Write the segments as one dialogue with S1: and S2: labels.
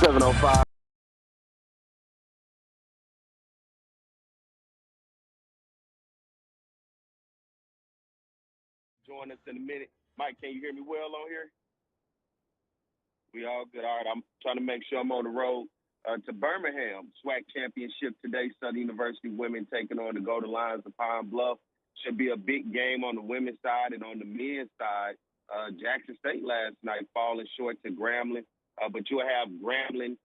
S1: 705. Join us in a minute. Mike, can you hear me well on here? We all good. All right, I'm trying to make sure I'm on the road to Birmingham. SWAC championship today. Southern University women taking on the Golden Lions of Pine Bluff. Should be a big game on the women's side, and on the men's side, Jackson State last night falling short to Grambling. But you'll have Grambling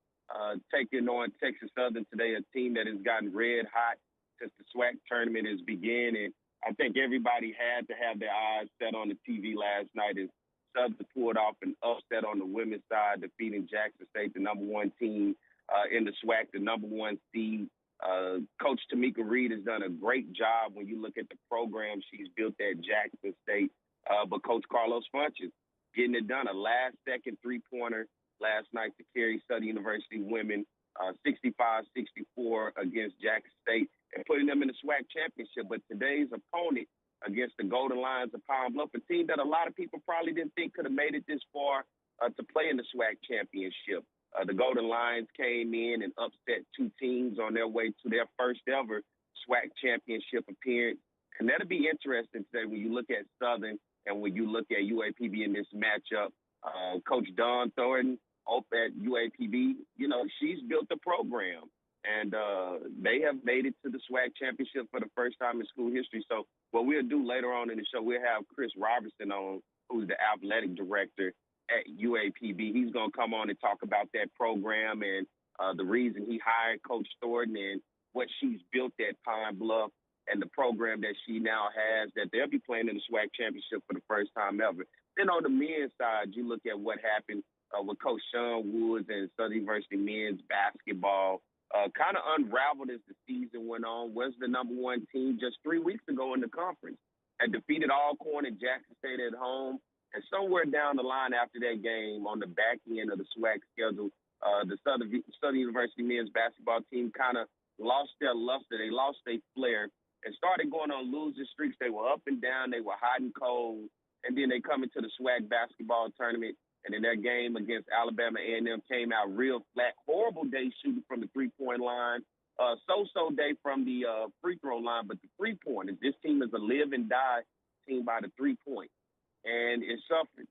S1: taking on Texas Southern today, a team that has gotten red hot since the SWAC tournament has begun. And I think everybody had to have their eyes set on the TV last night as Southern pulled off an upset on the women's side, defeating Jackson State, the number one team in the SWAC, the number one seed. Coach Tamika Reed has done a great job when you look at the program she's built at Jackson State. But Coach Carlos Funches getting it done, a last-second three-pointer last night to carry Southern University women 65-64 against Jackson State and putting them in the SWAC championship. But today's opponent against the Golden Lions of Pine Bluff, a team that a lot of people probably didn't think could have made it this far to play in the SWAC championship. The Golden Lions came in and upset two teams on their way to their first ever SWAC championship appearance. And that'll be interesting today when you look at Southern and when you look at UAPB in this matchup. Coach Dawn Thornton up at UAPB, you know, she's built a program. And they have made it to the SWAC championship for the first time in school history. So what we'll do later on in the show, we'll have Chris Robertson on, who's the athletic director at UAPB. He's going to come on and talk about that program and the reason he hired Coach Thornton and what she's built at Pine Bluff and the program that she now has that they'll be playing in the SWAC championship for the first time ever. Then on the men's side, you look at what happened with Coach Sean Woods and Southern University men's basketball. Kind of unraveled as the season went on, was the number one team just 3 weeks ago in the conference and defeated Alcorn and Jackson State at home. And somewhere down the line after that game on the back end of the SWAC schedule, the Southern University men's basketball team kind of lost their luster. They lost their flair and started going on losing streaks. They were up and down. They were hot and cold. And then they come into the SWAC basketball tournament. And in their game against Alabama A&M came out real flat. Horrible day shooting from the three-point line. So-so day from the free throw line. But the three-pointers, this team is a live and die team by the three-point. And it suffered.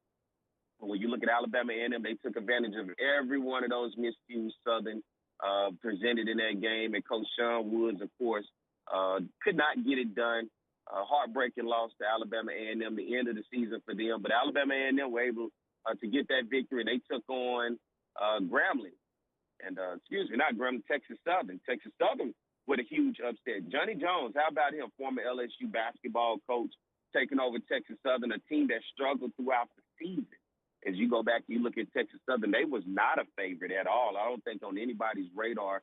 S1: When you look at Alabama A&M, they took advantage of every one of those miscues Southern presented in that game. And Coach Sean Woods, of course, could not get it done. Heartbreaking loss to Alabama A&M, the end of the season for them. But Alabama A&M were able to get that victory. They took on Grambling. And, not Grambling, Texas Southern. Texas Southern with a huge upset. Johnny Jones, how about him, former LSU basketball coach, taking over Texas Southern, a team that struggled throughout the season. As you go back, you look at Texas Southern, they was not a favorite at all. I don't think on anybody's radar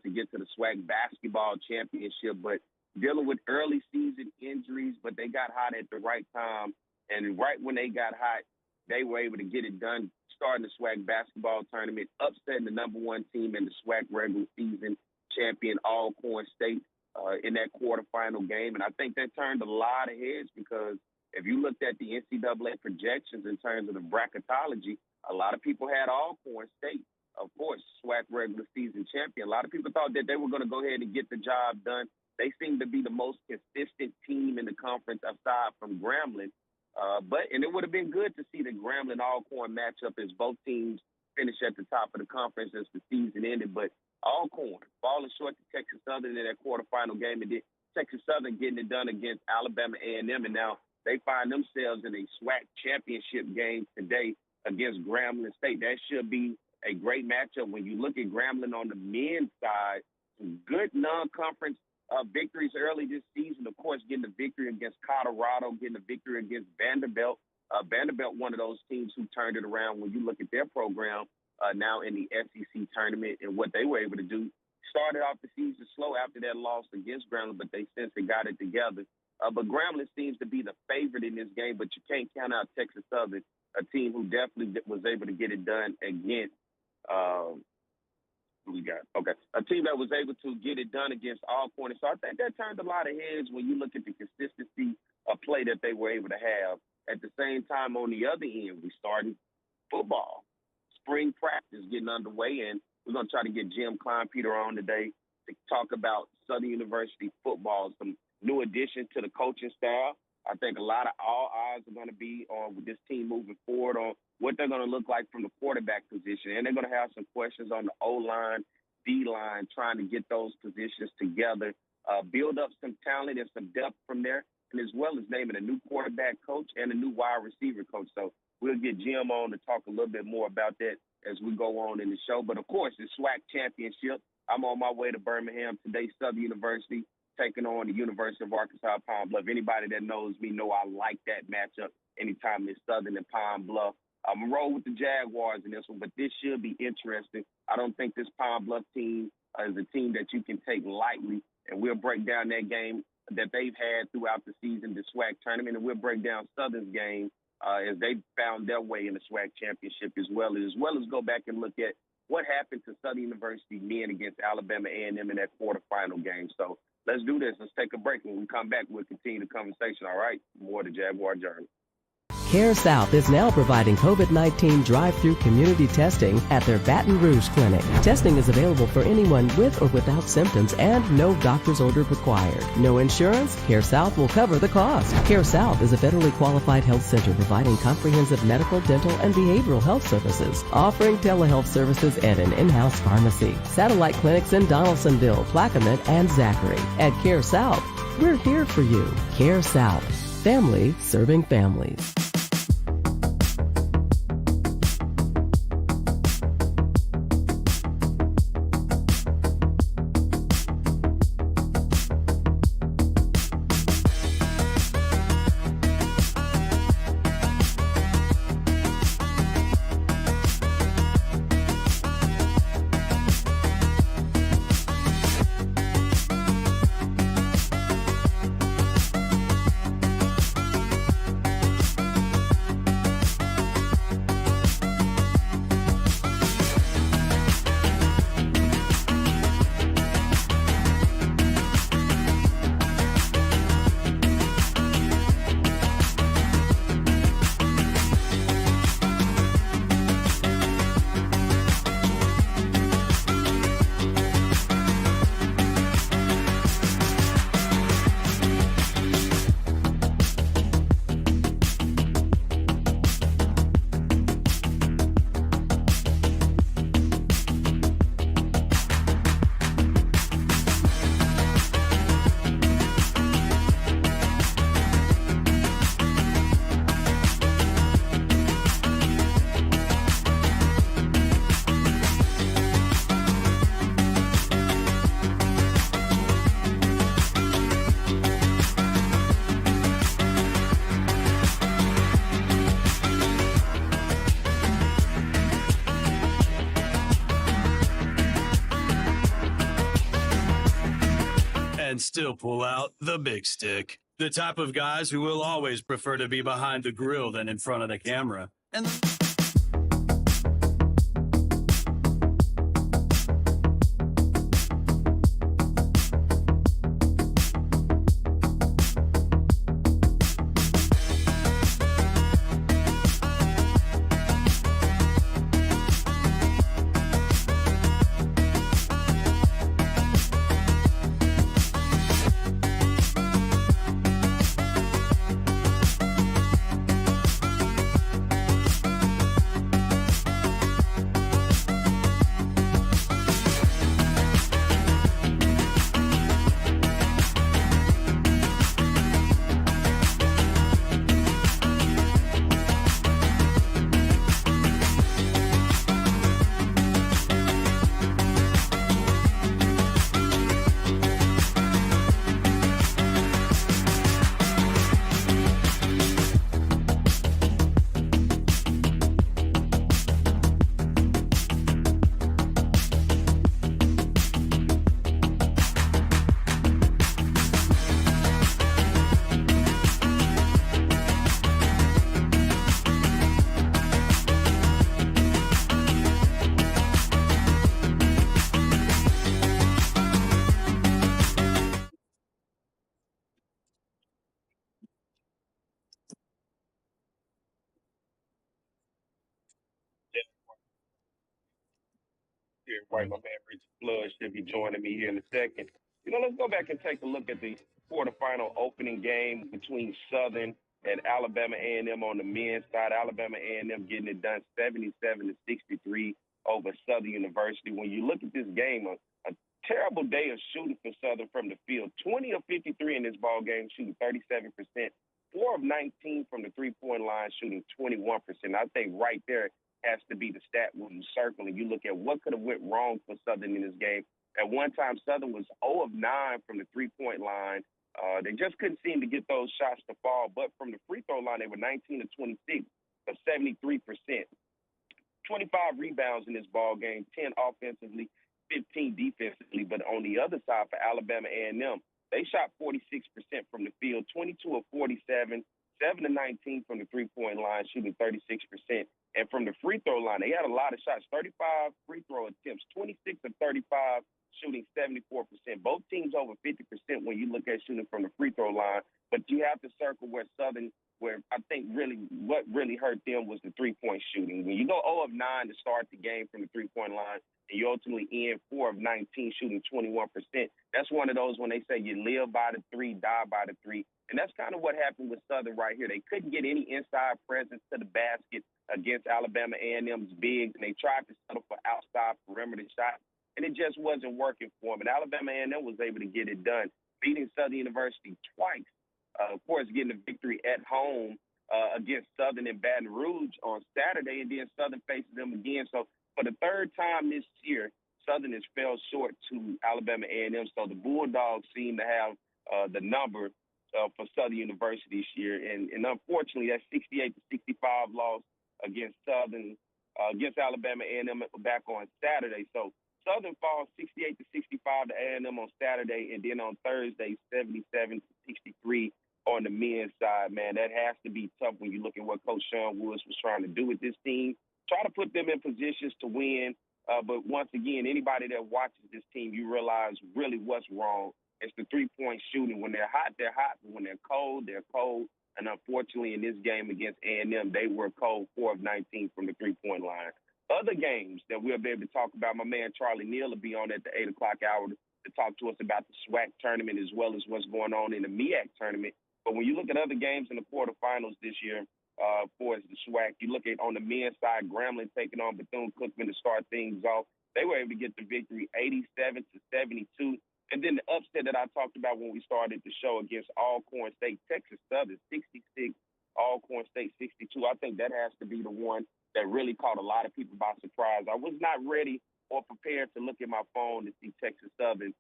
S1: to get to the SWAC basketball championship, but dealing with early season injuries, but they got hot at the right time. And right when they got hot, they were able to get it done, starting the SWAC basketball tournament, upsetting the number one team in the SWAC regular season champion Alcorn State in that quarterfinal game. And I think that turned a lot of heads because if you looked at the NCAA projections in terms of the bracketology, a lot of people had Alcorn State, of course, SWAC regular season champion. A lot of people thought that they were going to go ahead and get the job done. They seem to be the most consistent team in the conference aside from Grambling. And it would have been good to see the Grambling-Alcorn matchup as both teams finish at the top of the conference as the season ended. But Alcorn falling short to Texas Southern in that quarterfinal game, and then Texas Southern getting it done against Alabama A&M, and now they find themselves in a SWAC championship game today against Grambling State. That should be a great matchup. When you look at Grambling on the men's side, some good non-conference victories early this season. Of course, getting the victory against Colorado, getting the victory against Vanderbilt. Vanderbilt, one of those teams who turned it around when you look at their program now in the SEC tournament and what they were able to do. Started off the season slow after that loss against Grambling, but they since they got it together. But Grambling seems to be the favorite in this game, but you can't count out Texas Southern, a team who definitely was able to get it done against a team that was able to get it done against Alcorn. So I think that turned a lot of heads when you look at the consistency of play that they were able to have. At the same time, on the other end, we started football. spring practice getting underway, and we're going to try to get Jim Kleinpeter on today to talk about Southern University football, some new additions to the coaching staff. I think all eyes are going to be on this team moving forward on what they're going to look like from the quarterback position. And they're going to have some questions on the O-line, D-line, trying to get those positions together, build up some talent and some depth from there, and as well as naming a new quarterback coach and a new wide receiver coach. So we'll get Jim on to talk a little bit more about that as we go on in the show. But, of course, it's SWAC championship. I'm on my way to Birmingham today, Southern University, taking on the University of Arkansas Pine Bluff. Anybody that knows me know I like that matchup anytime it's Southern and Pine Bluff. I'm going to roll with the Jaguars in this one, but this should be interesting. I don't think this Pine Bluff team is a team that you can take lightly, and we'll break down that game that they've had throughout the season, the SWAC tournament, and we'll break down Southern's game as they found their way in the SWAC championship as well as go back and look at what happened to Southern University men against Alabama A&M in that quarterfinal game. So let's do this. Let's take a break. When we come back, we'll continue the conversation, all right? More to Jaguar Journal.
S2: Care South is now providing COVID-19 drive-through community testing at their Baton Rouge clinic. Testing is available for anyone with or without symptoms and no doctor's order required. No insurance? Care South will cover the cost. Care South is a federally qualified health center providing comprehensive medical, dental, and behavioral health services, offering telehealth services and an in-house pharmacy. Satellite clinics in Donaldsonville, Plaquemine, and Zachary. At Care South, we're here for you. Care South. Family serving families.
S3: And still pull out the big stick. The type of guys who will always prefer to be behind the grill than in front of the camera. And
S1: here, right? My man Reggie Flood should be joining me here in a second. Let's go back and take a look at the quarterfinal opening game between Southern and Alabama A&M on the men's side. Alabama A&M getting it done 77-63 over Southern University. When you look at this game, a terrible day of shooting for Southern from the field. 20 of 53 in this ball game, shooting 37%. 4 of 19 from the three-point line, shooting 21%. I think right there has to be the stat when you circle and you look at what could have went wrong for Southern in this game. At one time, Southern was 0 of 9 from the three-point line. They just couldn't seem to get those shots to fall. But from the free throw line, they were 19 of 26 for 73%. 25 rebounds in this ball game, 10 offensively, 15 defensively. But on the other side for Alabama A&M, they shot 46% from the field, 22 of 47, 7 of 19 from the three-point line, shooting 36%. And from the free throw line, they had a lot of shots, 35 free throw attempts, 26 of 35, shooting 74%. Both teams over 50% when you look at shooting from the free throw line. But you have to circle where Southern, where I think what really hurt them was the three-point shooting. When you go 0 of 9 to start the game from the three-point line, and you ultimately end 4 of 19, shooting 21%, that's one of those when they say you live by the three, die by the three. And that's kind of what happened with Southern right here. They couldn't get any inside presence to the basket against Alabama A&M's bigs, and they tried to settle for outside perimeter shots, and it just wasn't working for them. And Alabama A&M was able to get it done, beating Southern University twice. Of course, getting a victory at home against Southern in Baton Rouge on Saturday, and then Southern faces them again. So for the third time this year, Southern has fell short to Alabama A&M. So the Bulldogs seem to have the number for Southern University this year. And unfortunately, that 68-65 loss against Southern, against Alabama A&M back on Saturday. So Southern falls 68-65 to A&M on Saturday, and then on Thursday, 77-63 on the men's side. Man, that has to be tough when you look at what Coach Sean Woods was trying to do with this team. Try to put them in positions to win. But once again, anybody that watches this team, you realize really what's wrong. It's the three-point shooting. When they're hot, they're hot. But when they're cold, they're cold. And unfortunately, in this game against A&M, they were cold, 4 of 19 from the three-point line. Other games that we'll be able to talk about, my man Charlie Neal will be on at the 8 o'clock hour to talk to us about the SWAC tournament as well as what's going on in the MEAC tournament. But when you look at other games in the quarterfinals this year, for the SWAC, you look at on the men's side, Grambling taking on Bethune-Cookman to start things off. They were able to get the victory 87-72. And then the upset that I talked about when we started the show against Alcorn State, Texas Southern 66, Alcorn State 62. I think that has to be the one that really caught a lot of people by surprise. I was not ready or prepared to look at my phone to see Texas Southern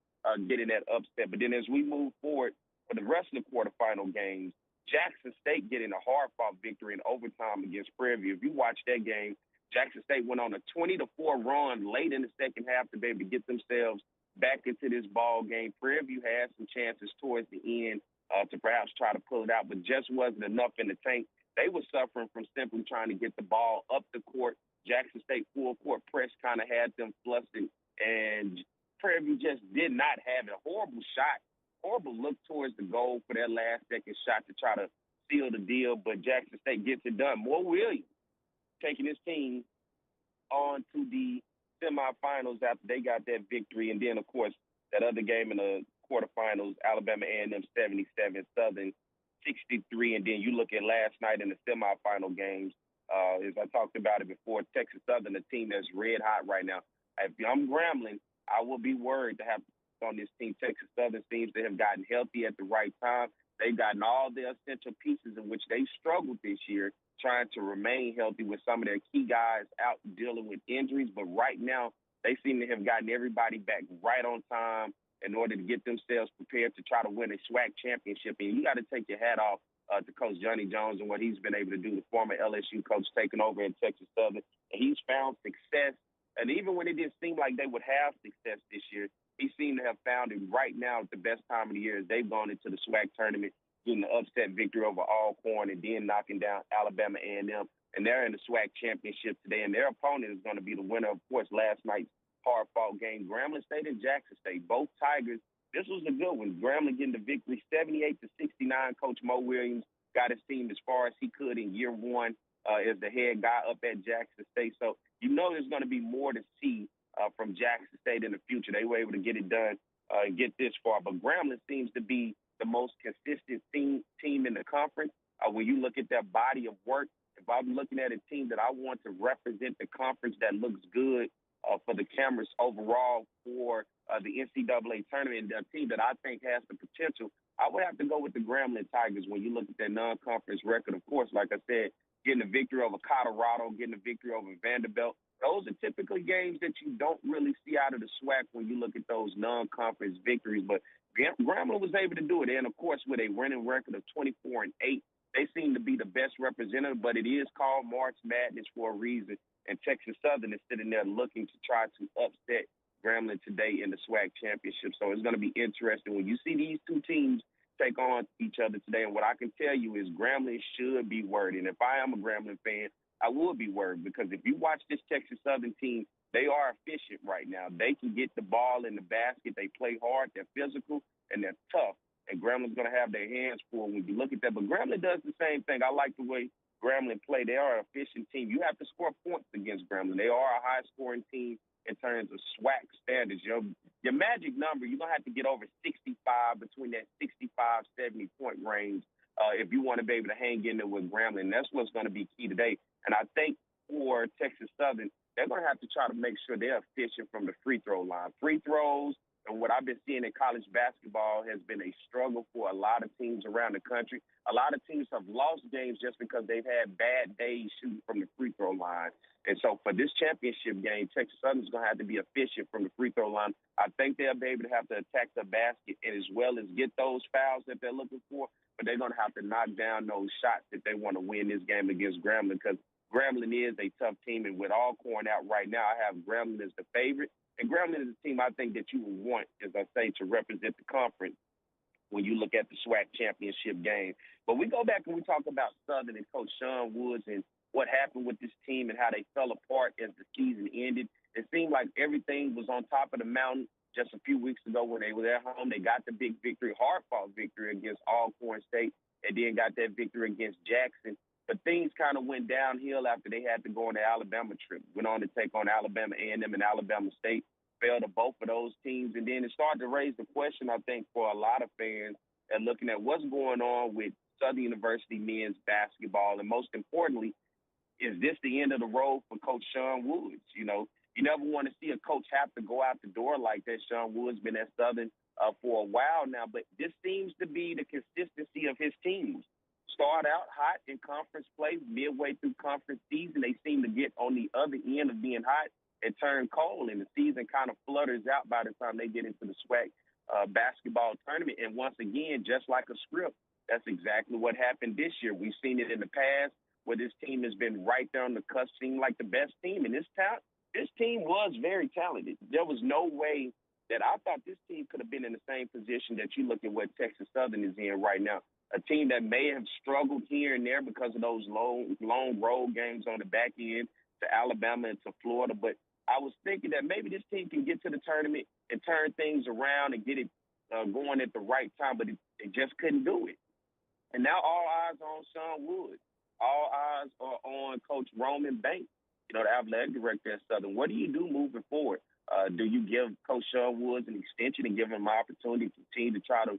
S1: getting that upset. But then as we move forward for the rest of the quarterfinal games, Jackson State getting a hard-fought victory in overtime against Prairie View. If you watch that game, Jackson State went on a 20-4 run late in the second half to be able to get themselves back into this ball game. Prairie View had some chances towards the end to perhaps try to pull it out, but just wasn't enough in the tank. They were suffering from simply trying to get the ball up the court. Jackson State full court press kind of had them flustered, and Prairie View just did not have it. A horrible shot. Horrible look towards the goal for that last-second shot to try to seal the deal, but Jackson State gets it done. Mo Williams taking his team on to the semifinals after they got that victory. And then, of course, that other game in the quarterfinals, Alabama A&M 77, Southern 63. And then you look at last night in the semifinal games, as I talked about it before, Texas Southern, a team that's red hot right now. If I'm Grambling, I will be worried to have on this team. Texas Southern seems to have gotten healthy at the right time. They've gotten all their essential pieces in which they struggled this year, trying to remain healthy with some of their key guys out dealing with injuries. But right now, they seem to have gotten everybody back right on time in order to get themselves prepared to try to win a SWAC championship. And you got to take your hat off to Coach Johnny Jones and what he's been able to do, the former LSU coach taking over in Texas Southern. And he's found success. And even when it didn't seem like they would have success this year, he seemed to have found it right now at the best time of the year as they've gone into the SWAC tournament, getting the upset victory over Alcorn and then knocking down Alabama A&M. And they're in the SWAC championship today. And their opponent is going to be the winner, of course, last night's hard-fought game. Grambling State and Jackson State, both Tigers. This was a good one. Grambling getting the victory 78-69. Coach Mo Williams got his team as far as he could in year one as the head guy up at Jackson State. So you know there's going to be more to see from Jackson State in the future. They were able to get it done and get this far. But Grambling seems to be the most consistent team in the conference. When you look at their body of work, if I'm looking at a team that I want to represent the conference that looks good for the cameras overall for the NCAA tournament, a team that I think has the potential, I would have to go with the Grambling Tigers when you look at their non-conference record. Of course, like I said, getting a victory over Colorado, getting a victory over Vanderbilt, those are typically games that you don't really see out of the SWAC when you look at those non-conference victories. But Grambling was able to do it. And, of course, with a winning record of 24-8, they seem to be the best representative, but it is called March Madness for a reason. And Texas Southern is sitting there looking to try to upset Grambling today in the SWAC championship. So it's going to be interesting when you see these two teams take on each other today. And what I can tell you is Grambling should be worried. And if I am a Grambling fan, I will be worried, because if you watch this Texas Southern team, they are efficient right now. They can get the ball in the basket. They play hard. They're physical, and they're tough. And Grambling's going to have their hands full when you look at that. But Grambling does the same thing. I like the way Grambling play. They are an efficient team. You have to score points against Grambling. They are a high-scoring team in terms of SWAC standards. Your magic number, you're going to have to get over 65, between that 65, 70-point range if you want to be able to hang in there with Grambling. And that's what's going to be key today. And I think for Texas Southern, they're going to have to try to make sure they're efficient from the free throw line. Free throws, and what I've been seeing in college basketball, has been a struggle for a lot of teams around the country. A lot of teams have lost games just because they've had bad days shooting from the free throw line. And so for this championship game, Texas Southern's going to have to be efficient from the free throw line. I think they'll be able to have to attack the basket, and as well as get those fouls that they're looking for, but they're going to have to knock down those shots if they want to win this game against Grambling, because Grambling is a tough team. And with all pouring out right now, I have Grambling as the favorite. And Grambling is a team I think that you would want, as I say, to represent the conference when you look at the SWAC championship game. But we go back and we talk about Southern and Coach Sean Woods and what happened with this team and how they fell apart as the season ended. It seemed like everything was on top of the mountain just a few weeks ago when they were at home. They got the big victory, hard-fought victory against Alcorn State, and then got that victory against Jackson. But things kind of went downhill after they had to go on the Alabama trip. Went on to take on Alabama A&M and Alabama State, fell to both of those teams. And then it started to raise the question, I think, for a lot of fans and looking at what's going on with Southern University men's basketball. And most importantly, is this the end of the road for Coach Sean Woods? You know, you never want to see a coach have to go out the door like that. Sean Woods been at Southern for a while now, but this seems to be the consistency of his teams. Start out hot in conference play, midway through conference season, they seem to get on the other end of being hot and turn cold, and the season kind of flutters out by the time they get into the SWAC basketball tournament. And once again, just like a script, that's exactly what happened this year. We've seen it in the past where this team has been right there on the cusp, seemed like the best team. And this team was very talented. There was no way that I thought this team could have been in the same position that you look at what Texas Southern is in right now. A team that may have struggled here and there because of those long road games on the back end to Alabama and to Florida. But I was thinking that maybe this team can get to the tournament and turn things around and get it going at the right time, but they just couldn't do it. And now all eyes are on Sean Woods. All eyes are on Coach Roman Banks, the athletic director at Southern. What do you do moving forward? Do you give Coach Sean Woods an extension and give him an opportunity to continue to try to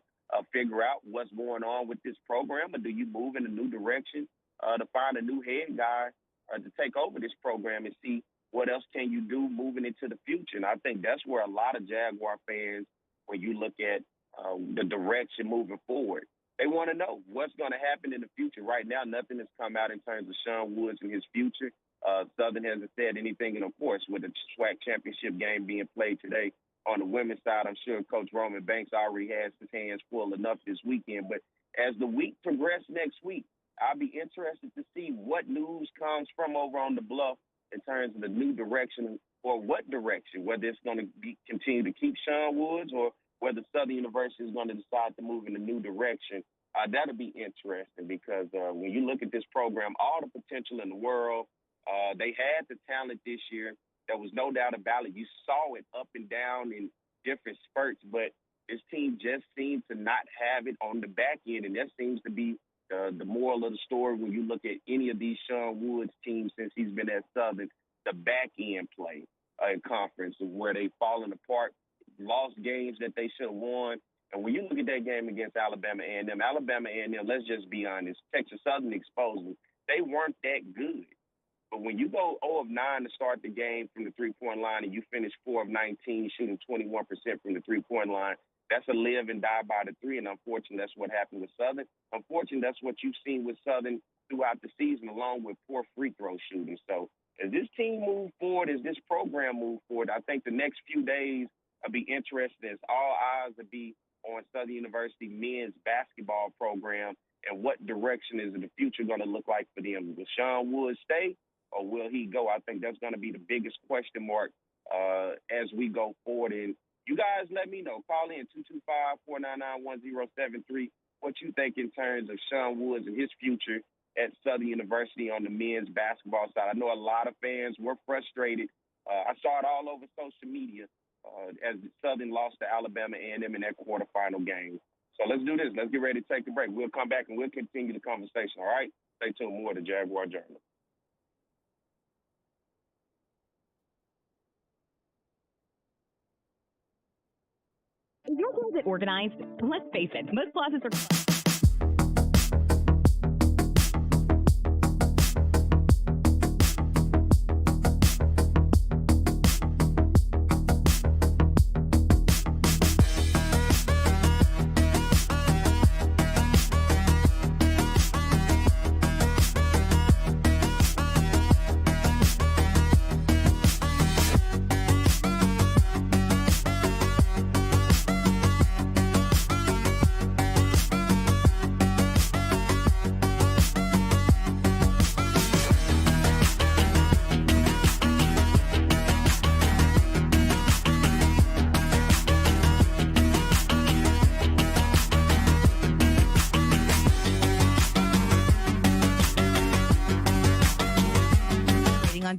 S1: figure out what's going on with this program, or do you move in a new direction to find a new head guy to take over this program and see what else can you do moving into the future? And I think that's where a lot of Jaguar fans, when you look at the direction moving forward, they want to know what's going to happen in the future. Right now, nothing has come out in terms of Sean Woods and his future. Southern hasn't said anything, and of course, with the SWAC championship game being played today, on the women's side, I'm sure Coach Roman Banks already has his hands full enough this weekend. But as the week progresses next week, I'll be interested to see what news comes from over on the bluff in terms of the new direction, or what direction, whether it's going to continue to keep Sean Woods or whether Southern University is going to decide to move in a new direction. That'll be interesting because when you look at this program, all the potential in the world, they had the talent this year. There was no doubt about it. You saw it up and down in different spurts, but this team just seemed to not have it on the back end, and that seems to be the moral of the story when you look at any of these Sean Woods teams since he's been at Southern, the back end play. in conference where they've fallen apart, lost games that they should have won. And when you look at that game against Alabama A&M, let's just be honest, Texas Southern exposed them. They weren't that good. But when you go 0 of 9 to start the game from the three-point line and you finish 4 of 19, shooting 21% from the three-point line, that's a live and die by the three. And unfortunately, that's what happened with Southern. Unfortunately, that's what you've seen with Southern throughout the season, along with poor free throw shooting. So as this team moves forward, as this program moves forward, I think the next few days will be interesting as all eyes will be on Southern University men's basketball program and what direction is the future going to look like for them. Will Sean Wood stay or will he go? I think that's going to be the biggest question mark as we go forward. And you guys let me know. Call in 225-499-1073 what you think in terms of Sean Woods and his future at Southern University on the men's basketball side. I know a lot of fans were frustrated. I saw it all over social media as Southern lost to Alabama A&M in that quarterfinal game. So let's do this. Let's get ready to take the break. We'll come back and we'll continue the conversation, all right? Stay tuned. More to Jaguar Journal.
S4: Is your closet organized? Let's face it, most closets are...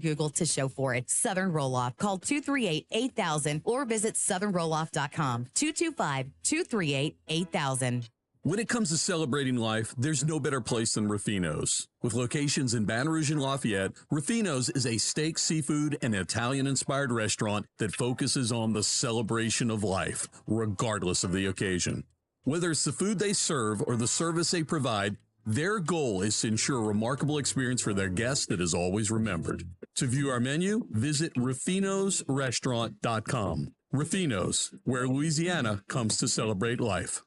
S4: Google to show for it. Southern Roll-Off. Call 238-8000 or visit southernrolloff.com. 225-238-8000.
S5: When it comes to celebrating life, there's no better place than Ruffino's. With locations in Baton Rouge and Lafayette, Ruffino's is a steak, seafood, and Italian-inspired restaurant that focuses on the celebration of life, regardless of the occasion. Whether it's the food they serve or the service they provide, their goal is to ensure a remarkable experience for their guests that is always remembered. To view our menu, visit ruffinosrestaurant.com. Ruffino's, where Louisiana comes to celebrate life.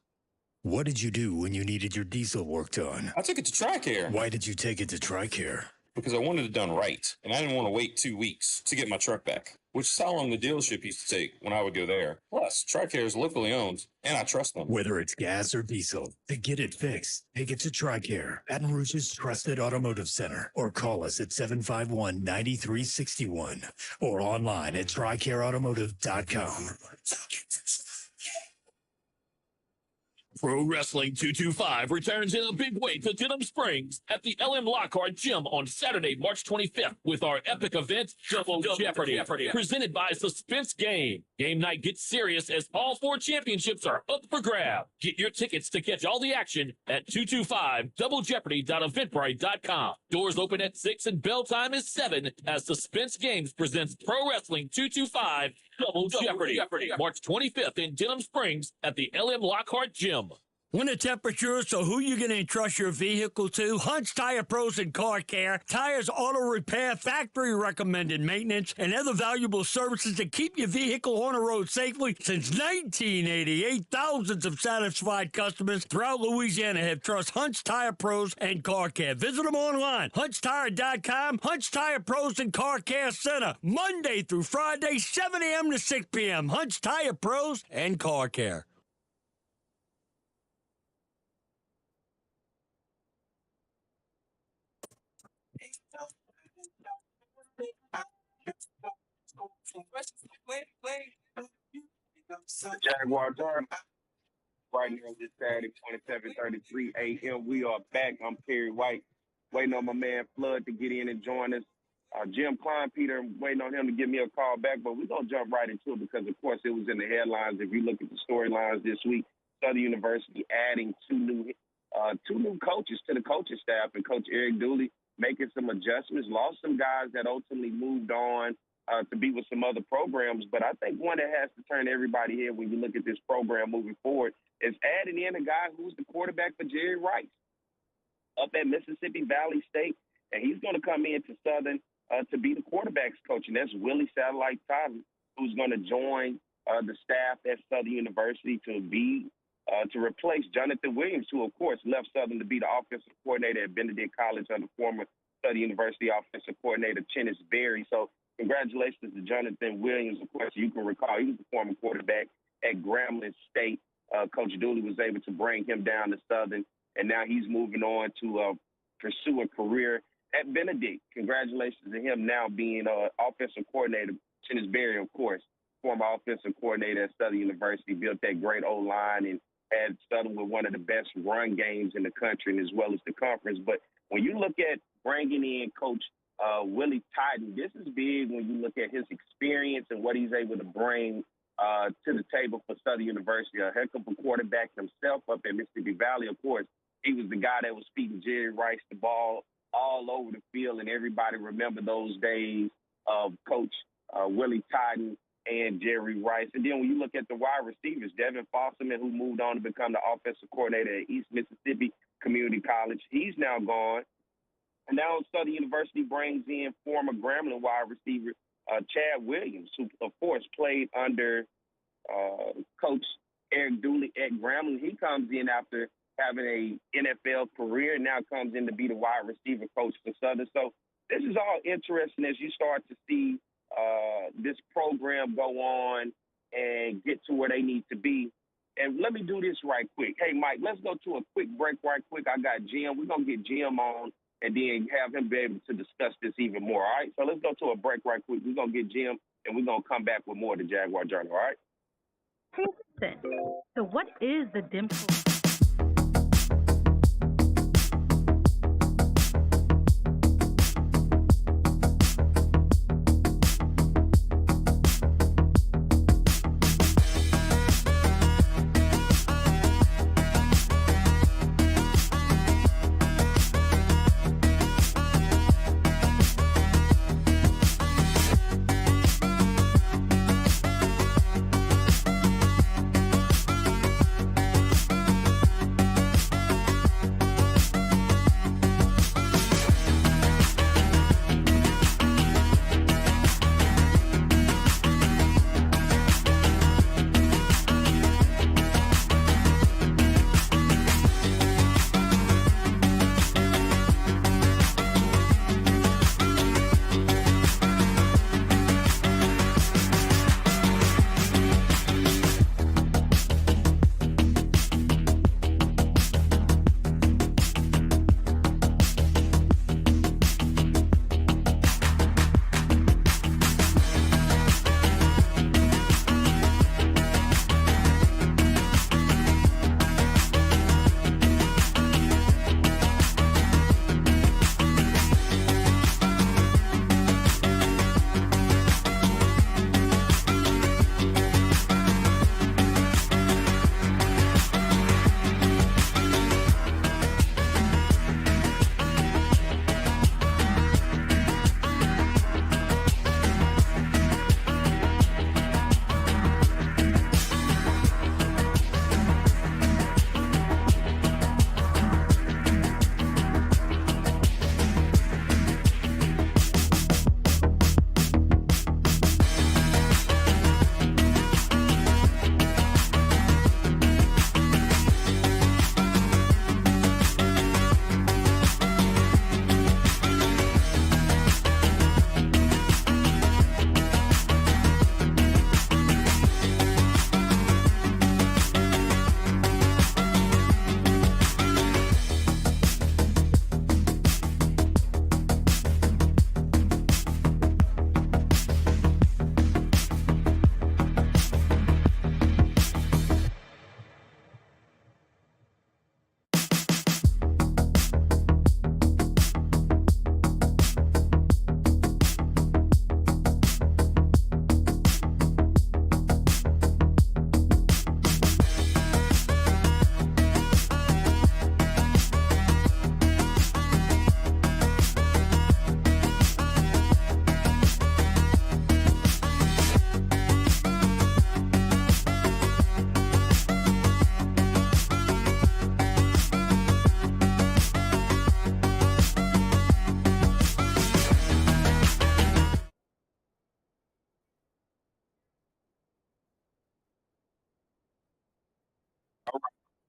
S6: What did you do when you needed your diesel worked on?
S7: I took it to TRICARE.
S6: Why did you take it to TRICARE?
S7: Because I wanted it done right, and I didn't want to wait 2 weeks to get my truck back, which is how long the dealership used to take when I would go there. Plus, TRICARE is locally owned, and I trust them.
S6: Whether it's gas or diesel, to get it fixed, take it to TRICARE, Baton Rouge's trusted automotive center, or call us at 751-9361, or online at TRICAREautomotive.com.
S8: Pro Wrestling 225 returns in a big way to Denham Springs at the LM Lockhart Gym on Saturday, March 25th with our epic event, Double Jeopardy, presented by Suspense Game. Game night gets serious as all 4 championships are up for grabs. Get your tickets to catch all the action at 225doublejeopardy.eventbrite.com. Doors open at 6 and bell time is 7 as Suspense Games presents Pro Wrestling 225 Double Jeopardy, March 25th in Denham Springs at the LM Lockhart Gym.
S9: When the temperature, so who you going to entrust your vehicle to? Hunt's Tire Pros and Car Care, tires, auto repair, factory recommended maintenance, and other valuable services to keep your vehicle on the road safely. Since 1988, thousands of satisfied customers throughout Louisiana have trust Hunt's Tire Pros and Car Care. Visit them online, huntstire.com, Hunt's Tire Pros and Car Care Center, Monday through Friday, 7 a.m. to 6 p.m. Hunt's Tire Pros and Car Care.
S1: Jaguar Journal. Right now, this Saturday, 27:33 a.m. We are back. I'm Perry White, waiting on my man Flood to get in and join us. Jim Kleinpeter, waiting on him to give me a call back, but we're going to jump right into it because, of course, it was in the headlines. If you look at the storylines this week, Southern University adding two new coaches to the coaching staff, and Coach Eric Dooley making some adjustments, lost some guys that ultimately moved on to be with some other programs. But I think one that has to turn everybody head when you look at this program moving forward is adding in a guy who's the quarterback for Jerry Rice up at Mississippi Valley State. And he's going to come into Southern to be the quarterback's coach. And that's Willie Satellite Tyler, who's going to join the staff at Southern University to replace Jonathan Williams, who, of course, left Southern to be the offensive coordinator at Benedict College under former Southern University offensive coordinator Chennis Berry. So congratulations to Jonathan Williams. Of course, you can recall he was the former quarterback at Grambling State. Coach Dooley was able to bring him down to Southern, and now he's moving on to pursue a career at Benedict. Congratulations to him now being offensive coordinator. Chennis Berry, of course, former offensive coordinator at Southern University, built that great O-line and had Southern with one of the best run games in the country and as well as the conference. But when you look at bringing in Coach Willie Titan, this is big when you look at his experience and what he's able to bring to the table for Southern University. A heck of a quarterback himself up at Mississippi Valley. Of course, he was the guy that was feeding Jerry Rice the ball all over the field, and everybody remember those days of Coach Willie Titan and Jerry Rice. And then when you look at the wide receivers, Devin Fosselman, who moved on to become the offensive coordinator at East Mississippi Community College, he's now gone. And now Southern University brings in former Grambling wide receiver Chad Williams, who, of course, played under Coach Eric Dooley at Grambling. He comes in after having a NFL career and now comes in to be the wide receiver coach for Southern. So this is all interesting as you start to see this program go on and get to where they need to be. And let me do this right quick. Hey, Mike, let's go to a quick break right quick. I got Jim. We're going to get Jim on and then have him be able to discuss this even more, all right? So let's go to a break right quick. We're going to get Jim, and we're going to come back with more of the Jaguar Journal, all right?
S10: Hey, listen. So what is the dimple?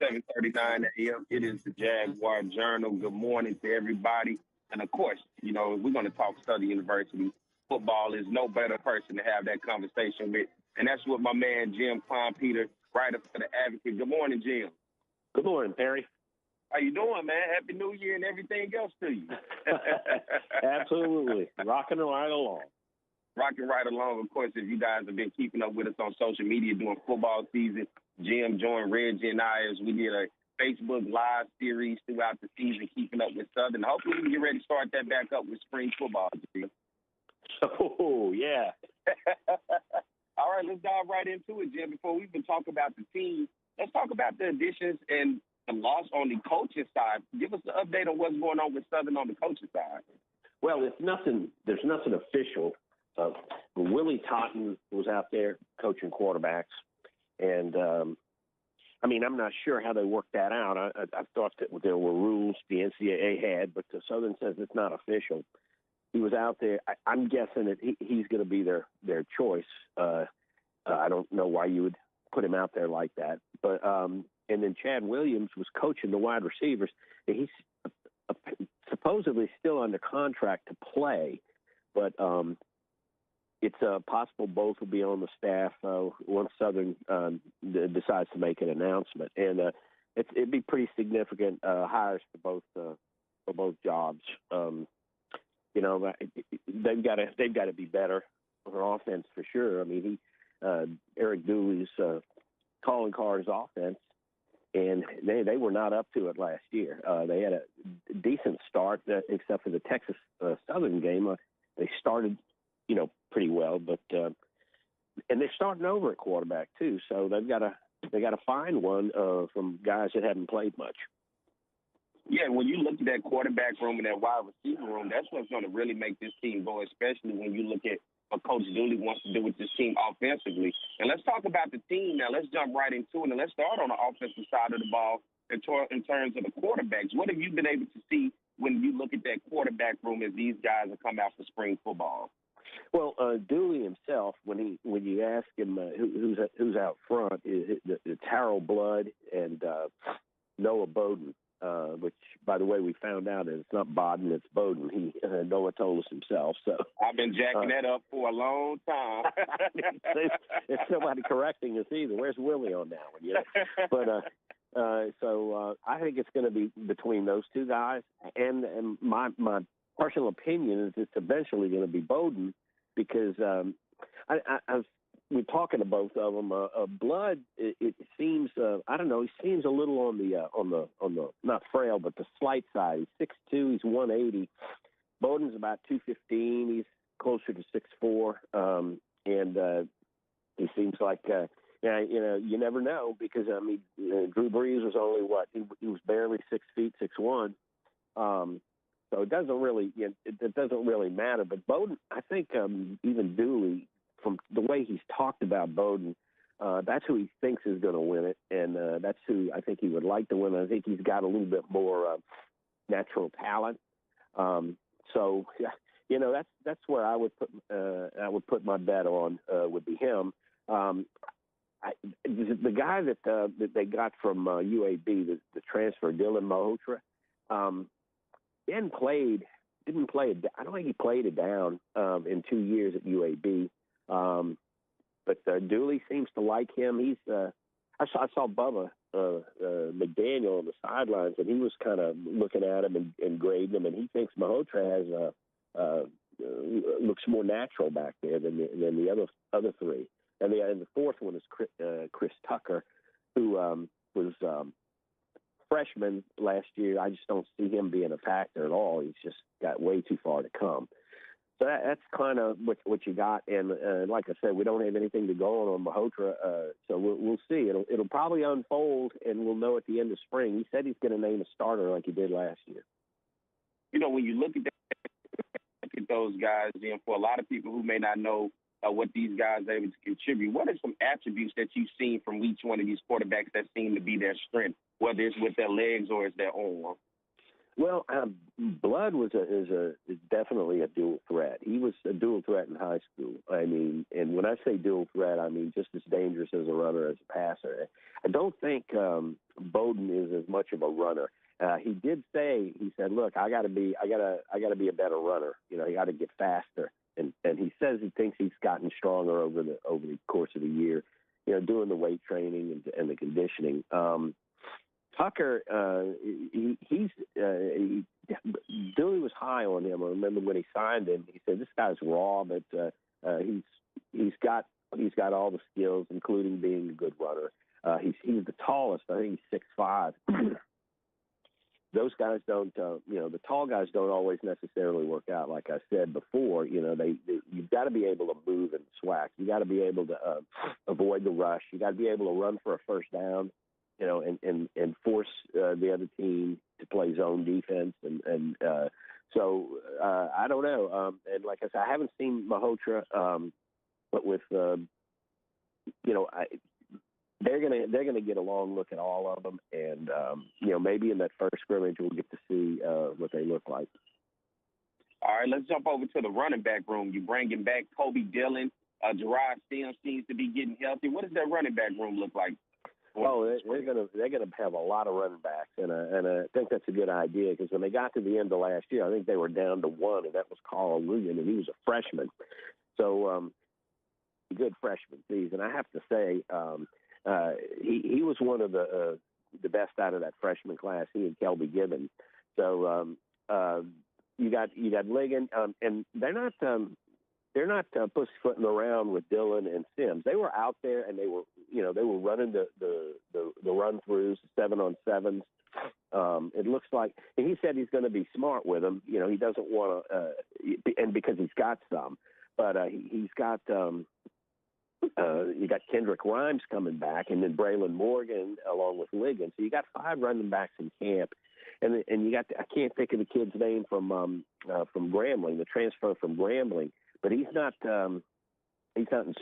S1: 7:39 a.m. It is the Jaguar Journal. Good morning to everybody. And of course, you know, we're going to talk Southern University. Football is no better person to have that conversation with. And that's what my man, Jim Kleinpeter, writer for The Advocate. Good morning, Jim.
S11: Good morning, Perry.
S1: How you doing, man? Happy New Year and everything else to you.
S11: Absolutely. Rocking right along.
S1: Rocking right along. Of course, if you guys have been keeping up with us on social media during football season, Jim joined Reggie and I as we did a Facebook Live series throughout the season, keeping up with Southern. Hopefully we can get ready to start that back up with spring football, Jim.
S11: Oh, yeah.
S1: All right, let's dive right into it, Jim. Before we even talk about the team, let's talk about the additions and the loss on the coaching side. Give us an update on what's going on with Southern on the coaching side.
S11: Well, there's nothing official. Willie Totten was out there coaching quarterbacks. And, I'm not sure how they worked that out. I thought that there were rules the NCAA had, but the Southern says it's not official. He was out there. I'm guessing that he's going to be their choice. I don't know why you would put him out there like that. But and then Chad Williams was coaching the wide receivers. He's supposedly still under contract to play, but it's possible both will be on the staff once Southern decides to make an announcement. And it'd be pretty significant hires for both jobs. They've got to be better for offense for sure. I mean, Eric Dooley's calling cards offense, and they were not up to it last year. They had a decent start, except for the Texas Southern game. They started, pretty well, but and they're starting over at quarterback too. So they got to find one from guys that haven't played much.
S1: Yeah, when you look at that quarterback room and that wide receiver room, that's what's going to really make this team go, especially when you look at what Coach Dooley wants to do with this team offensively. And let's talk about the team now. Let's jump right into it, and let's start on the offensive side of the ball in terms of the quarterbacks. What have you been able to see when you look at that quarterback room as these guys have come out for spring football?
S11: Well, Dooley himself, when you ask him who's out front, it's Harold Blood and Noah Bowden. Which, by the way, we found out that it's not Bowden, it's Bowden. Noah told us himself. So I've
S1: been jacking that up for a long time.
S11: There's nobody correcting us either. Where's Willie on that one? But so I think it's going to be between those two guys. And my personal opinion is it's eventually going to be Bowden because we're talking to both of them. Blood, it seems, I don't know, he seems a little on the not frail, but the slight side. He's 6'2", he's 180. Bowden's about 215. He's closer to 6'4", and he seems like, you never know because Drew Brees was only he was barely 6 feet 6'1". So it doesn't really matter. But Bowden, I think even Dooley, from the way he's talked about Bowden, that's who he thinks is going to win it, and that's who I think he would like to win. I think he's got a little bit more natural talent. So that's where I would put my bet on would be him. The guy that they got from UAB, the transfer, Dylan Malhotra, didn't play. I don't think he played it down in 2 years at UAB. But Dooley seems to like him. He's I saw Bubba McDaniel on the sidelines, and he was kind of looking at him and grading him, and he thinks Malhotra has looks more natural back there than the other three. And the fourth one is Chris Tucker, who was freshman last year. I just don't see him being a factor at all. He's just got way too far to come. So that's kind of what you got. And like I said, we don't have anything to go on Malhotra, so we'll see. It'll probably unfold, and we'll know at the end of spring. He said he's going to name a starter like he did last year.
S1: When you look at those guys, and for a lot of people who may not know what these guys are able to contribute, what are some attributes that you've seen from each one of these quarterbacks that seem to be their strength, whether it's with their legs or it's their arm?
S11: Well, Blood is definitely a dual threat. He was a dual threat in high school. I mean, and when I say dual threat, I mean just as dangerous as a runner as a passer. I don't think Bowden is as much of a runner. He did say, he said, "Look, I got to be a better runner. You know, I got to get faster." And he says he thinks he's gotten stronger over the course of the year. You know, doing the weight training and the conditioning. Tucker, Dewey was high on him. I remember when he signed him, he said, "This guy's raw, but he's got all the skills, including being a good runner. He's the tallest. I think he's 6'5". Those guys don't, the tall guys don't always necessarily work out. Like I said before, you know, you've got to be able to move in the SWAC. You got to be able to avoid the rush. You got to be able to run for a first down, you know, and force the other team to play zone defense. So I don't know. And like I said, I haven't seen Malhotra, but with, they're gonna get a long look at all of them, and maybe in that first scrimmage we'll get to see what they look like.
S1: All right, let's jump over to the running back room. You bringing back Kobe Dillon, Gerard Sims seems to be getting healthy. What does that running back room look like?
S11: Oh, they're gonna have a lot of running backs, and I think that's a good idea because when they got to the end of last year, I think they were down to one, and that was Carl Williams, and he was a freshman. So good freshman season. I have to say. He was one of the best out of that freshman class. He and Kelby Gibbons. So you got Ligon, and they're not pussyfooting around with Dillon and Sims. They were out there and they were running the run throughs, 7-on-7s. It looks like, and he said he's going to be smart with them. You know, he doesn't want to, and because he's got some, but he's got. You got Kendrick Rhymes coming back, and then Braylon Morgan along with Ligon. So you got 5 running backs in camp, and you got I can't think of the kid's name from Grambling, the transfer from Grambling, but he's not in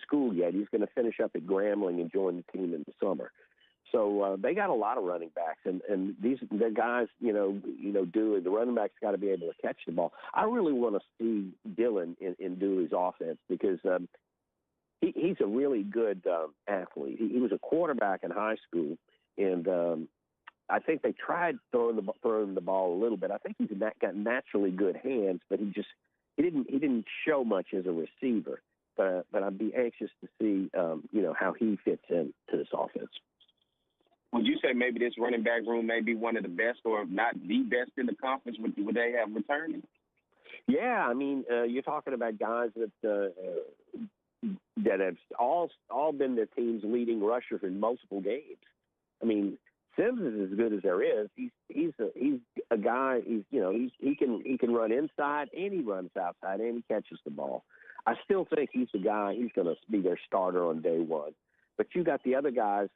S11: school yet. He's going to finish up at Grambling and join the team in the summer. So they got a lot of running backs, and the guys, Dewey, the running backs got to be able to catch the ball. I really want to see Dillon in Dewey's offense because. He's a really good athlete. He was a quarterback in high school, and I think they tried throwing the ball a little bit. I think he's got naturally good hands, but he didn't show much as a receiver. But I'd be anxious to see how he fits into this offense.
S1: Would you say maybe this running back room may be one of the best, or if not the best in the conference? Would they have returning? Yeah,
S11: I mean, you're talking about guys that have all been their team's leading rushers in multiple games. I mean, Sims is as good as there is. He's a guy. He can run inside and he runs outside and he catches the ball. I still think he's the guy. He's going to be their starter on day one. But you got the other guys.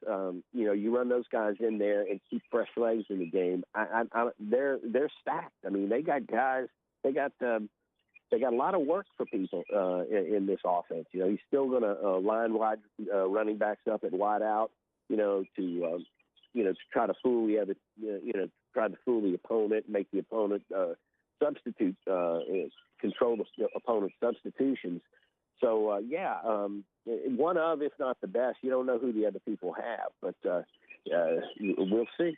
S11: You run those guys in there and keep fresh legs in the game. They're stacked. I mean, they got guys. They got a lot of work for people in this offense. You know, he's still going to line wide running backs up and wide out. To try to fool the other. Try to fool the opponent, make the opponent substitute, control the opponent's substitutions. So one of, if not the best. You don't know who the other people have, but we'll see.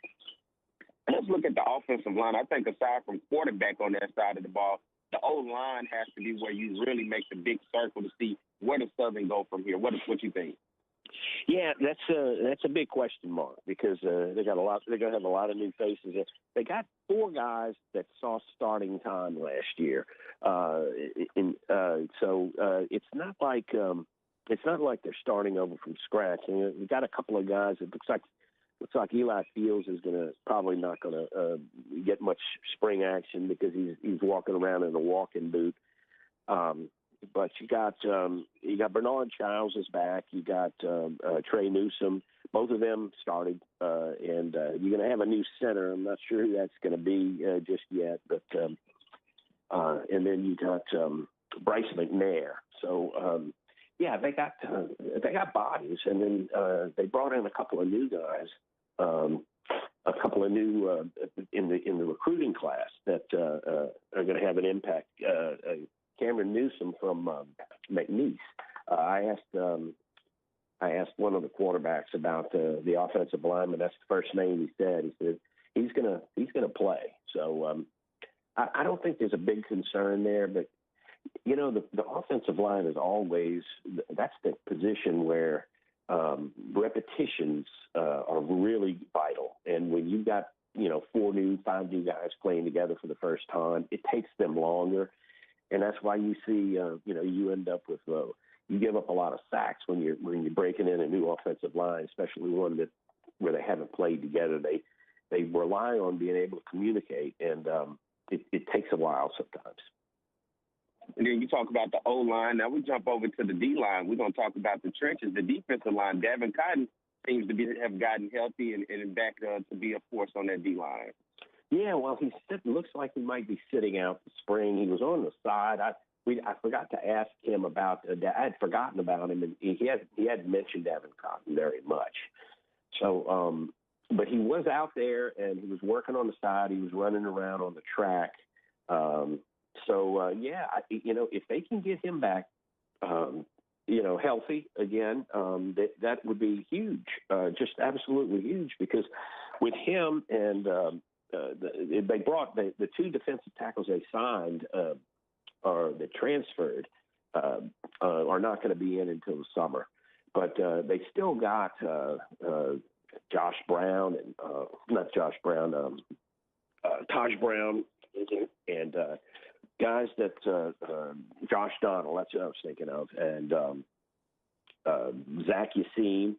S1: Let's look at the offensive line. I think aside from quarterback on that side of the ball, the O-line has to be where you really make the big circle to see where does Southern go from here. What you think?
S11: Yeah, that's a big question mark because they're going to have a lot of new faces. They got 4 guys that saw starting time last year, so it's not like they're starting over from scratch. And we got a couple of guys. It looks like Eli Fields is probably not going to get much spring action because he's walking around in a walking boot. But you got Bernard Childs is back. You got Trey Newsome. Both of them started, and you're going to have a new center. I'm not sure who that's going to be just yet. But and then you got Bryce McNair. So they got bodies, and then they brought in a couple of new guys. A couple of new in the recruiting class that are going to have an impact Cameron Newsom from McNeese. I asked one of the quarterbacks about the offensive lineman. That's the first name he said. He said he's gonna play. So I don't think there's a big concern there. But you know, the offensive line is always that's the position where repetitions are really vital. And when you've got 5 new guys playing together for the first time, it takes them longer. And that's why you see, you end up with you give up a lot of sacks when you're breaking in a new offensive line, especially one where they haven't played together. They rely on being able to communicate, and it takes a while sometimes.
S1: And then you talk about the O-line. Now we jump over to the D-line. We're going to talk about the trenches, the defensive line. Davin Cotton seems to have gotten healthy and back to be a force on that D-line.
S11: Yeah, well, looks like he might be sitting out the spring. He was on the side. I forgot to ask him about I had forgotten about him, and he hadn't mentioned Davin Cotton very much. So, but he was out there, and he was working on the side. He was running around on the track. If they can get him back, healthy again, that would be huge, just absolutely huge. Because with him and they brought the 2 defensive tackles they signed or that transferred are not going to be in until the summer, but they still got Josh Brown and not Josh Brown, Taj Brown and guys that Josh Donald, that's what I was thinking of, and Zach Yassine.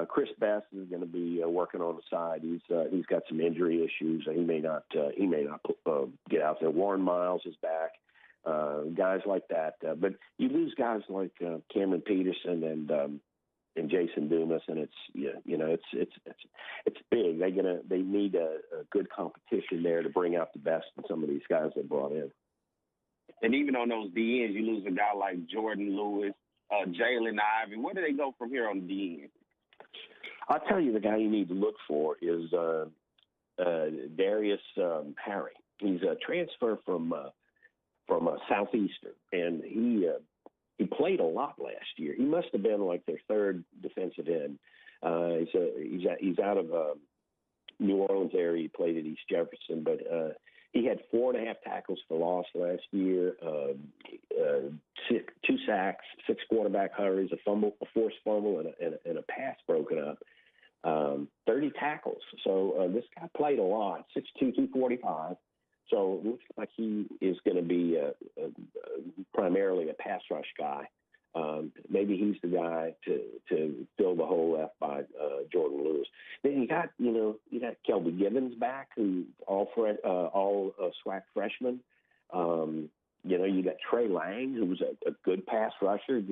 S11: Chris Best is going to be working on the side. He's got some injury issues. He may not get out there. Warren Miles is back. Guys like that, but you lose guys like Cameron Peterson and Jason Dumas, and it's big. They need a good competition there to bring out the best in some of these guys they brought in.
S1: And even on those DNs, you lose a guy like Jordan Lewis, Jalen Ivey. Where do they go from here on the DN?
S11: I'll tell you, the guy you need to look for is Darius Harry. He's a transfer from Southeastern, and he played a lot last year. He must have been like their 3rd defensive end. He's out of New Orleans area. He played at East Jefferson, but he had 4.5 tackles for loss last year, 2 sacks, 6 quarterback hurries, a forced fumble, and a pass broken up. 30 tackles. So this guy played a lot, 6'2", 245. So it looks like he is going to be primarily a pass rush guy. Maybe he's the guy to fill the hole left by Jordan Lewis. Then you got Kelby Gibbons back, who all SWAC freshman. You got Trey Lang, who was a good pass rusher, a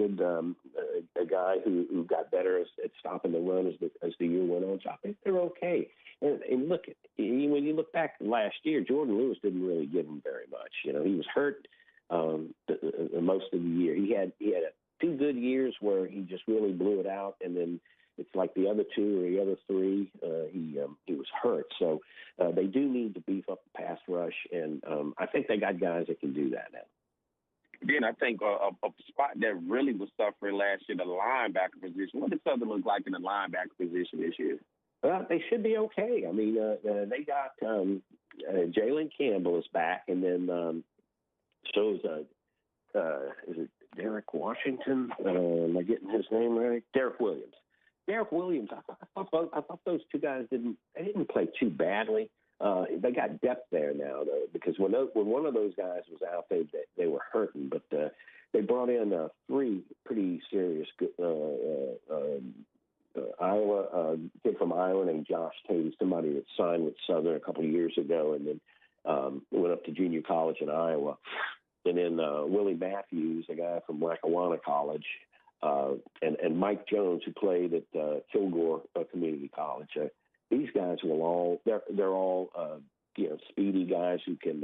S11: guy who got better at stopping the run as the year went on. So I think they're okay. And look, when you look back last year, Jordan Lewis didn't really give him very much. He was hurt most of the year. He had 2 good years where he just really blew it out, and then it's like the other 2 or the other 3, he was hurt. So they do need to beef up the pass rush, and I think they got guys that can do that now.
S1: Then I think a spot that really was suffering last year, the linebacker position. What does Southern look like in the linebacker position this year?
S11: They should be okay. I mean, they got Jalen Campbell is back, and then so is it Derek Washington? Am I getting his name right? Derek Williams. Derek Williams. I thought those 2 guys didn't play too badly. They got depth there now, though, because when one of those guys was out, they were hurting. But they brought in 3 pretty serious Iowa kid from Iowa named Josh Tate, somebody that signed with Southern a couple of years ago, and then went up to junior college in Iowa. And then Willie Matthews, a guy from Lackawanna College, and Mike Jones, who played at Kilgore Community College. These guys they're all speedy guys who can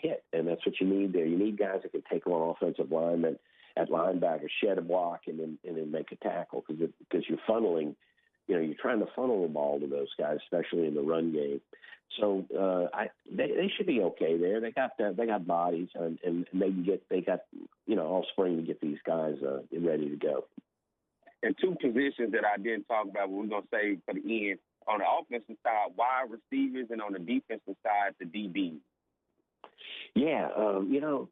S11: hit, and that's what you need there. You need guys that can take on offensive linemen at linebacker, shed a block, and then make a tackle, because you're funneling you're trying to funnel the ball to those guys, especially in the run game. So they should be okay there. They got bodies, and they got all spring to get these guys ready to go.
S1: And two positions that I didn't talk about, but we're gonna save for the end. On the offensive side, wide receivers, and on the defensive side, the DBs.
S11: Yeah,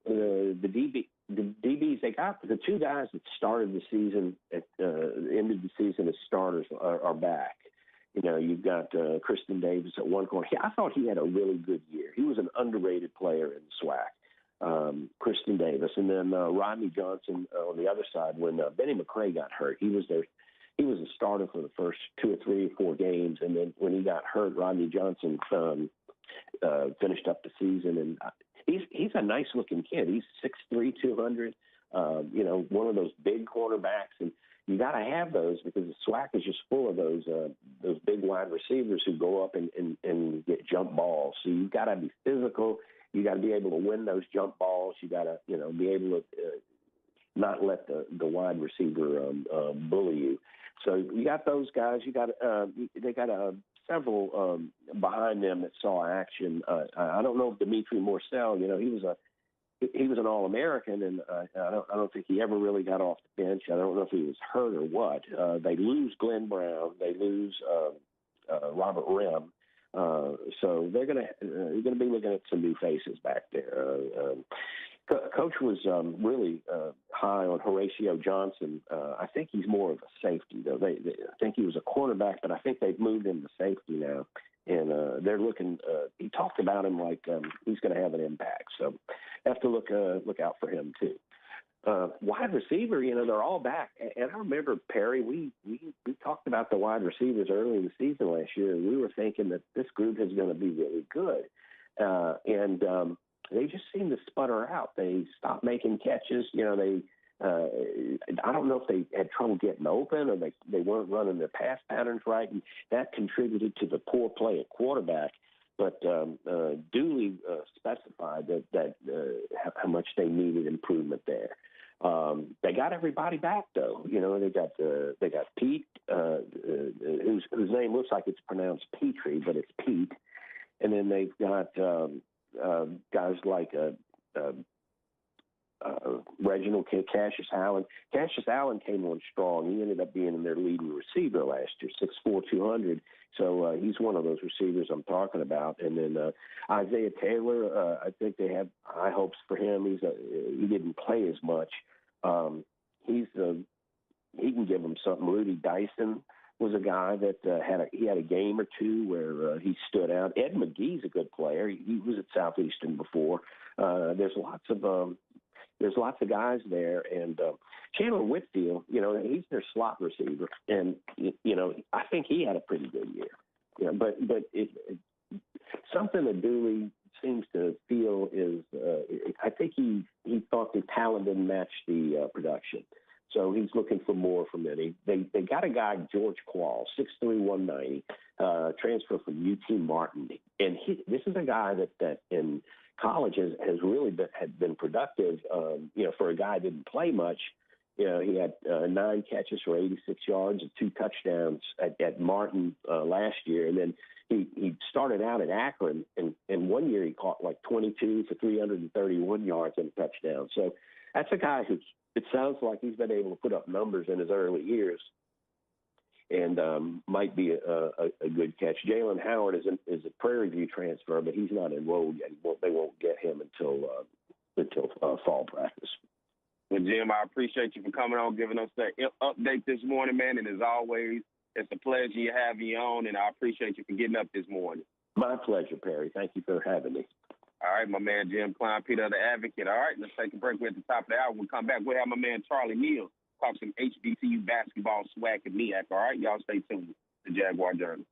S11: the DBs, they got the two guys that started the season ended the season as starters are back. You've got Kristen Davis at one corner. I thought he had a really good year. He was an underrated player in SWAC. Kristen Davis, and then Rodney Johnson on the other side. When Benny McCray got hurt, he was a starter for the first 2 or 3 or 4 games, and then when he got hurt, Rodney Johnson finished up the season, and he's a nice looking kid. He's 6'3", 200. One of those big cornerbacks, and you got to have those because the SWAC is just full of those big wide receivers who go up and get jump balls. So you've got to be physical. You got to be able to win those jump balls. You got to be able to not let the wide receiver bully you. So you got those guys. They got several behind them that saw action. I don't know if Dimitri Morcel, he was an All-American, and I don't think he ever really got off the bench. I don't know if he was hurt or what. They lose Glenn Brown. They lose Robert Rim. So they're going to be looking at some new faces back there. Coach was really high on Horatio Johnson. I think he's more of a safety, though. I think he was a cornerback, but I think they've moved him to safety now. And they're looking. He talked about him like he's going to have an impact. So have to look out for him too. Wide receiver, they're all back. And I remember, Perry, we talked about the wide receivers early in the season last year, and we were thinking that this group is going to be really good. And they just seem to sputter out. They stopped making catches. I don't know if they had trouble getting open or they weren't running their pass patterns right, and that contributed to the poor play at quarterback. But Dooley specified that how much they needed improvement there. They got everybody back, though. They got Pete, whose name looks like it's pronounced Petrie, but it's Pete. And then they've got guys like Reginald Cassius Allen. Cassius Allen came on strong. He ended up being their leading receiver last year, 6'4", 200. So he's one of those receivers I'm talking about. And then Isaiah Taylor, I think they have high hopes for him. He didn't play as much. He can give them something. Rudy Dyson was a guy that had a game or two where he stood out. Ed McGee's a good player. He was at Southeastern before. There's lots of guys there, and Chandler Whitfield, he's their slot receiver, and I think he had a pretty good year. But something that Dooley seems to feel is, I think he thought the talent didn't match the production. So he's looking for more from it. They got a guy, George Quall, 6'3", 190, transfer from UT Martin. And this is a guy that in college has really been productive, for a guy who didn't play much. He had 9 catches for 86 yards and 2 touchdowns at Martin last year. And then he started out at Akron, and 1 year he caught like 22 for 331 yards and a touchdown. So that's a guy who it sounds like he's been able to put up numbers in his early years and might be a good catch. Jalen Howard is a Prairie View transfer, but he's not enrolled yet. They won't get him until fall practice.
S1: Well, Jim, I appreciate you for coming on, giving us that update this morning, man. And as always, it's a pleasure to have you on, and I appreciate you for getting up this morning.
S11: My pleasure, Perry. Thank you for having me.
S1: All right, my man Jim Kleinpeter, the Advocate. All right, let's take a break. We're at the top of the hour. We'll come back. We'll have my man Charlie Neal talk some HBCU basketball, SWAC, and MEAC. All right, y'all stay tuned to Jaguar Journal.